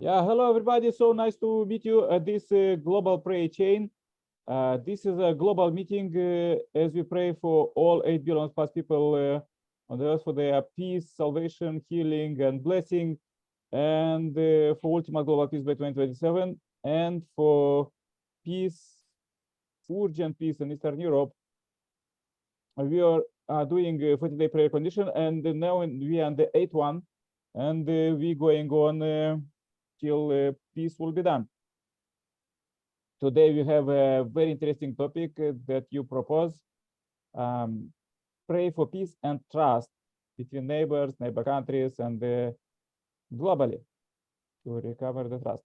Yeah, hello everybody. So nice to meet you at this global prayer chain. This is a global meeting as we pray for all 8 billion plus people on the earth for their peace, salvation, healing, and blessing, and for ultimate global peace by 2027, and for peace, urgent peace in Eastern Europe. We are doing 40-day prayer condition, and now we are on the 8th one, and we going on till peace will be done. Today we have a very interesting topic that you propose. Pray for peace and trust between neighbors, neighbor countries, and globally to recover the trust.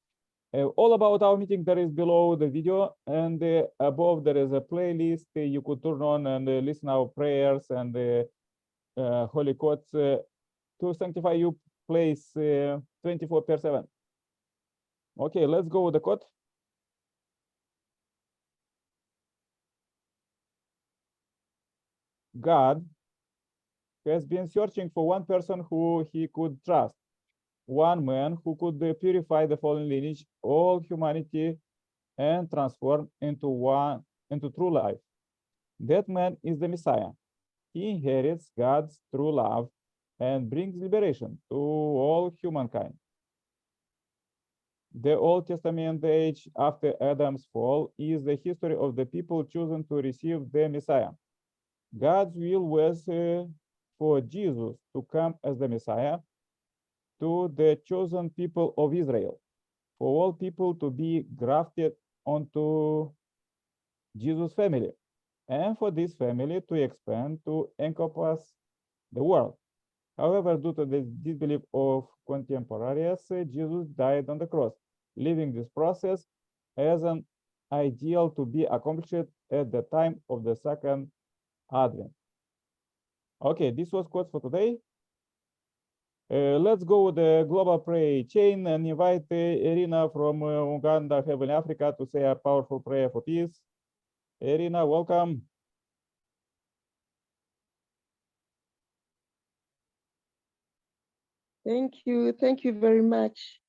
All about our meeting there is below the video, and above there is a playlist you could turn on and listen our prayers and holy quotes to sanctify you place 24/7. Okay, let's go with the quote. God has been searching for one person who he could trust, one man who could purify the fallen lineage, all humanity, and transform into true life. That man is the Messiah. He inherits God's true love and brings liberation to all humankind. The Old Testament age after Adam's fall is the history of the people chosen to receive the Messiah. God's will was for Jesus to come as the Messiah to the chosen people of Israel, for all people to be grafted onto Jesus' family, and for this family to expand to encompass the world. However, due to the disbelief of contemporaries, Jesus died on the cross, leaving this process as an ideal to be accomplished at the time of the second advent. Okay, this was quotes for today. Let's go with the global prayer chain and invite Irina from Uganda, Heavenly Africa, to say a powerful prayer for peace. Irina, welcome. Thank you very much.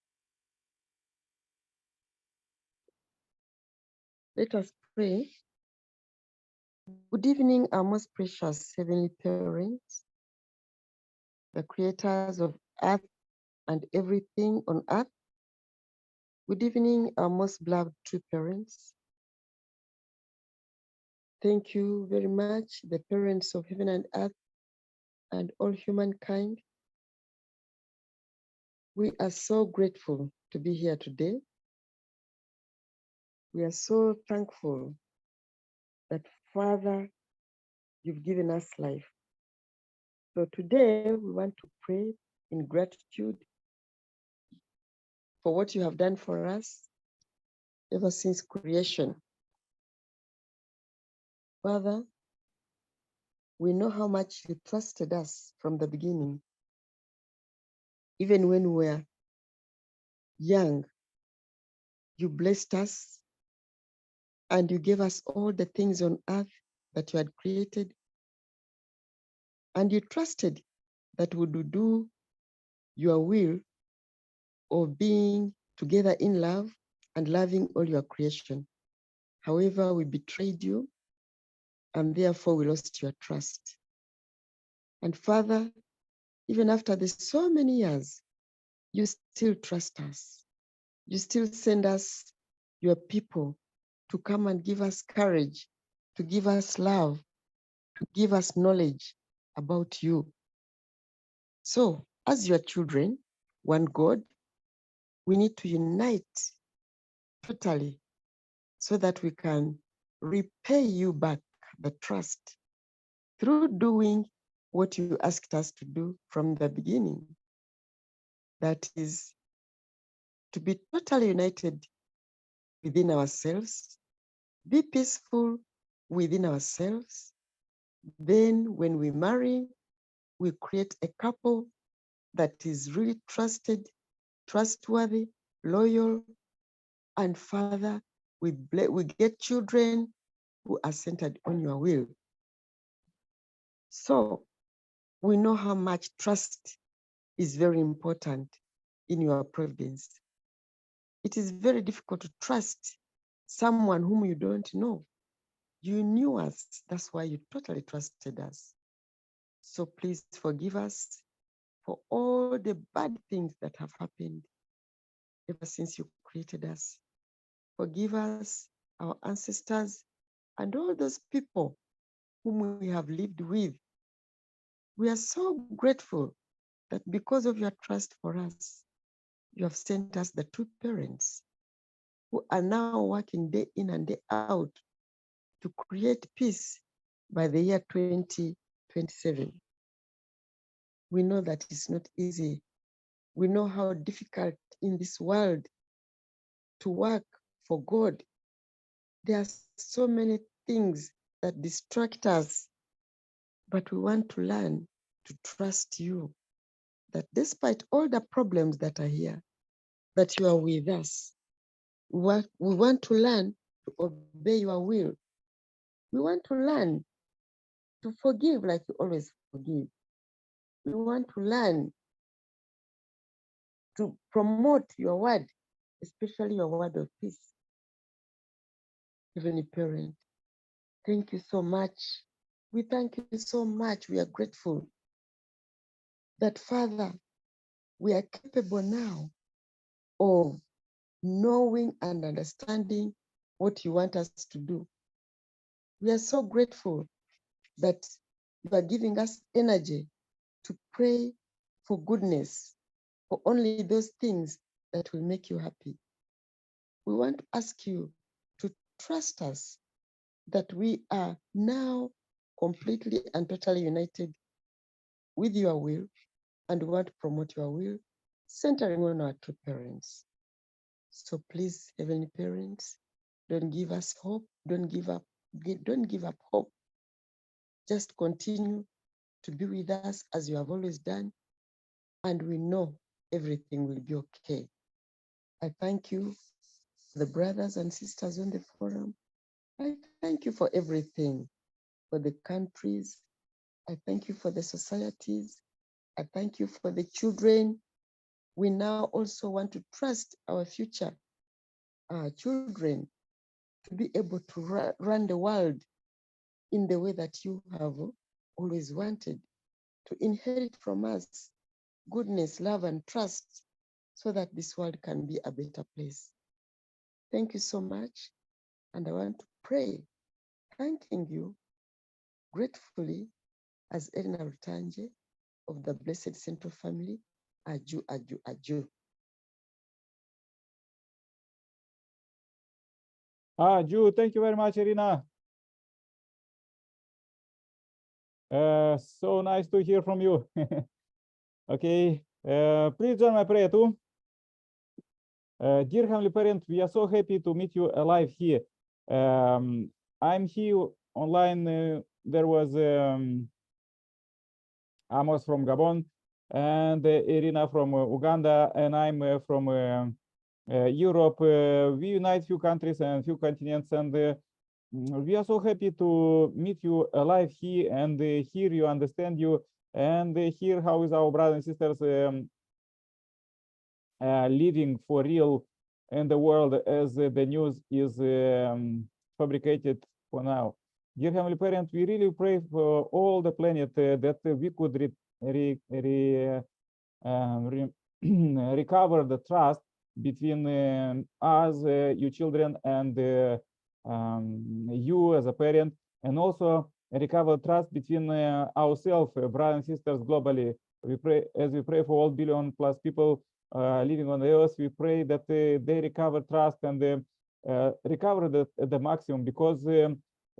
Let us pray. Good evening, our most precious heavenly parents, the creators of earth and everything on earth. Good evening, our most beloved true parents. Thank you very much, the parents of heaven and earth and all humankind. We are so grateful to be here today. We are so thankful that, Father, you've given us life. So today we want to pray in gratitude for what you have done for us ever since creation. Father, we know how much you trusted us from the beginning. Even when we were young, you blessed us and you gave us all the things on earth that you had created. And you trusted that we would do your will of being together in love and loving all your creation. However, we betrayed you and therefore we lost your trust. And Father, even after this so many years, you still trust us. You still send us your people to come and give us courage, to give us love, to give us knowledge about you. So, as your children, one God, we need to unite totally so that we can repay you back the trust through doing what you asked us to do from the beginning. That is to be totally united within ourselves, be peaceful within ourselves. Then when we marry, we create a couple that is really trusted, trustworthy, loyal, and Father, we get children who are centered on your will. So we know how much trust is very important in your providence. It is very difficult to trust someone whom you don't know. You knew us, that's why you totally trusted us. So please forgive us for all the bad things that have happened ever since you created us. Forgive us, our ancestors, and all those people whom we have lived with. We are so grateful that because of your trust for us, you have sent us the two parents who are now working day in and day out to create peace by the year 2027. We know that it's not easy. We know how difficult in this world to work for God. There are so many things that distract us, but we want to learn to trust you, that despite all the problems that are here, that you are with us. We want to learn to obey your will. We want to learn to forgive like you always forgive. We want to learn to promote your word, especially your word of peace. Heavenly Parent, thank you so much. We thank you so much. We are grateful that, Father, we are capable now of knowing and understanding what you want us to do. We are so grateful that you are giving us energy to pray for goodness, for only those things that will make you happy. We want to ask you to trust us that we are now completely and totally united with your will, and we want to promote your will, centering on our two parents. So please, Heavenly Parents, don't give us hope, don't give up hope. Just continue to be with us as you have always done, and we know everything will be okay. I thank you, the brothers and sisters on the forum. I thank you for everything, for the countries. I thank you for the societies. I thank you for the children. We now also want to trust our future children to be able to run the world in the way that you have always wanted, to inherit from us goodness, love, and trust, so that this world can be a better place. Thank you so much. And I want to pray, thanking you gratefully as Elena Rutanje of the Blessed Central Family. Aju, aju, aju. Ju, thank you very much, Irina. So nice to hear from you. Okay, please join my prayer too. Dear Heavenly Parent, we are so happy to meet you alive here. I'm here online. There was Amos from Gabon, and Irina from Uganda, and I'm from Europe. We unite few countries and few continents, and we are so happy to meet you alive here and hear you, understand you, and hear how is our brothers and sisters living for real in the world as the news is fabricated for now. Dear Heavenly Parent, we really pray for all the planet that we could recover the trust between us, you children, and you as a parent, and also recover trust between ourselves, brothers and sisters globally. We pray, as we pray for all billion plus people living on the earth, we pray that they recover trust and recover the maximum, because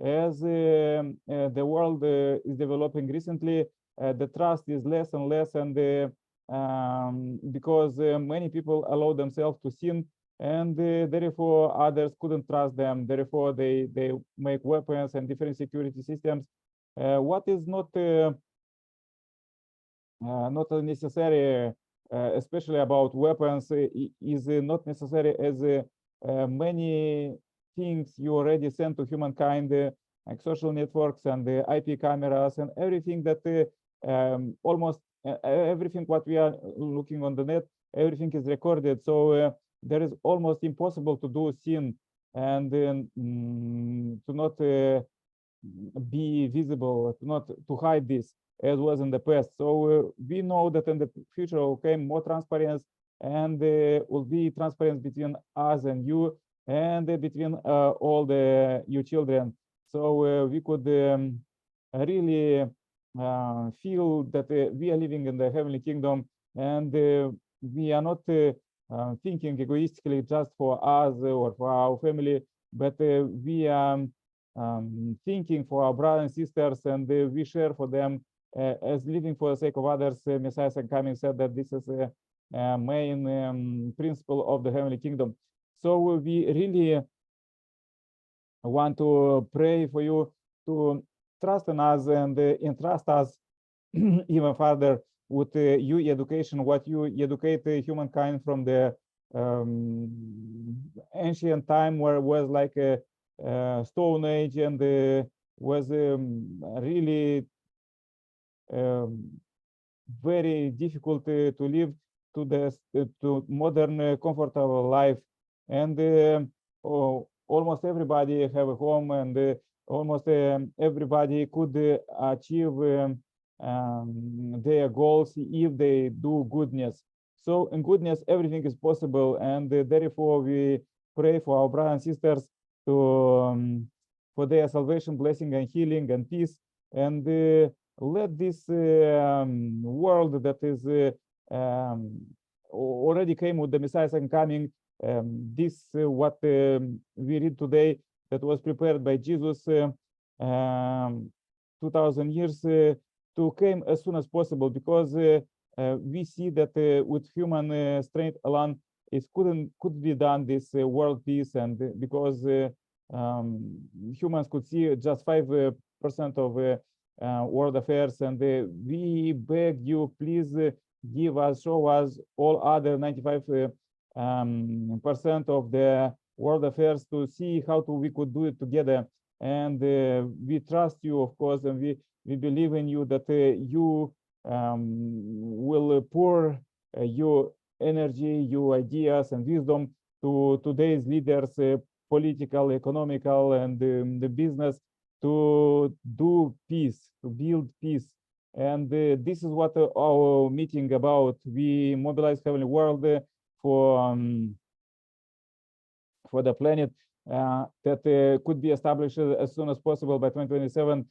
as the world is developing recently, the trust is less and less, and because many people allow themselves to sin, and therefore others couldn't trust them, therefore they make weapons and different security systems. What is not necessary, especially about weapons, is not necessary, as many things you already sent to humankind, like social networks and the IP cameras and everything that almost everything what we are looking on the net, everything is recorded. So there is almost impossible to do sin and to not be visible, not to hide this as was in the past. So we know that in the future will come more transparency, and will be transparency between us and you, and between all the you children. So we could really feel that we are living in the heavenly kingdom, and we are not thinking egoistically just for us or for our family, but we are thinking for our brothers and sisters, and we share for them as living for the sake of others. Messiah coming said that this is a main principle of the heavenly kingdom. So we really want to pray for you to trust in us and entrust us even further with your education, what you educate humankind from the ancient time, where it was like a Stone Age, and was really very difficult to live to the to modern comfortable life. And almost everybody have a home, and almost everybody could achieve their goals if they do goodness. So in goodness everything is possible, and therefore we pray for our brothers and sisters to for their salvation, blessing and healing and peace, and let this world that is already came with the Messiah second coming, this what we read today, that was prepared by Jesus 2000 years to come as soon as possible, because we see that with human strength alone it could be done, this world peace, and because humans could see just 5% of world affairs, and we beg you, please give us, show us all other 95% of the world affairs, to see how we could do it together. And we trust you, of course, and we believe in you, that you will pour your energy, your ideas and wisdom to today's leaders, political, economical, and the business, to do peace, to build peace. And this is what our meeting about. We mobilize heavenly world for the planet that could be established as soon as possible by 2027,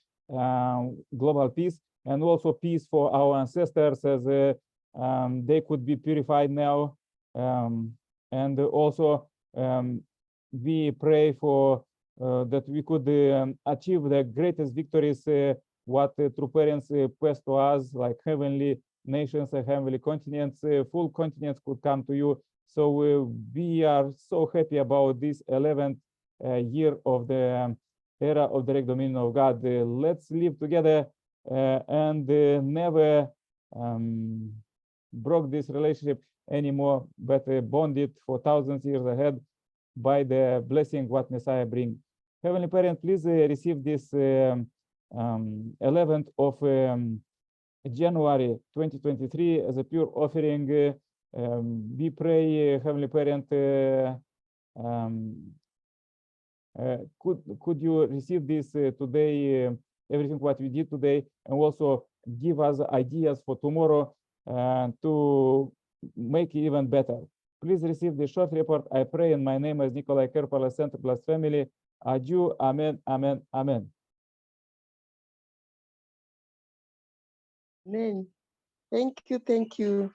global peace, and also peace for our ancestors, as they could be purified now. And also we pray for that we could achieve the greatest victories what true parents passed to us, like heavenly nations and heavenly continents. Full continents could come to you. So we are so happy about this 11th year of the era of direct dominion of God. Let's live together and never broke this relationship anymore, but bond it for thousands years ahead by the blessing what Messiah bring. Heavenly Parent, please receive this 11th of January 2023 as a pure offering. We pray, Heavenly Parent, could you receive this today, everything what we did today, and also give us ideas for tomorrow to make it even better. Please receive the short report. I pray in my name as Nikolai Kerpala, Center Plus family. Adieu. Amen. Amen. Amen. Amen. Thank you. Thank you.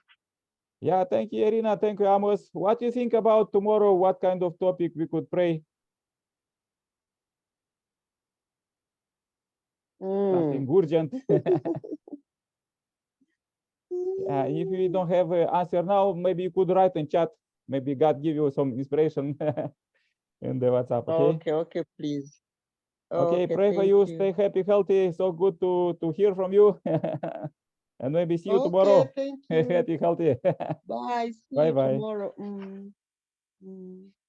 Yeah, thank you, Irina. Thank you, Amos. What do you think about tomorrow? What kind of topic we could pray? Something urgent. If you don't have an answer now, maybe you could write in chat. Maybe God give you some inspiration in the WhatsApp. Okay. Okay, please. Okay, pray for you. Stay happy, healthy. So good to hear from you. And maybe see you tomorrow. Thank you. Happy, healthy. Bye. See Bye you bye. tomorrow.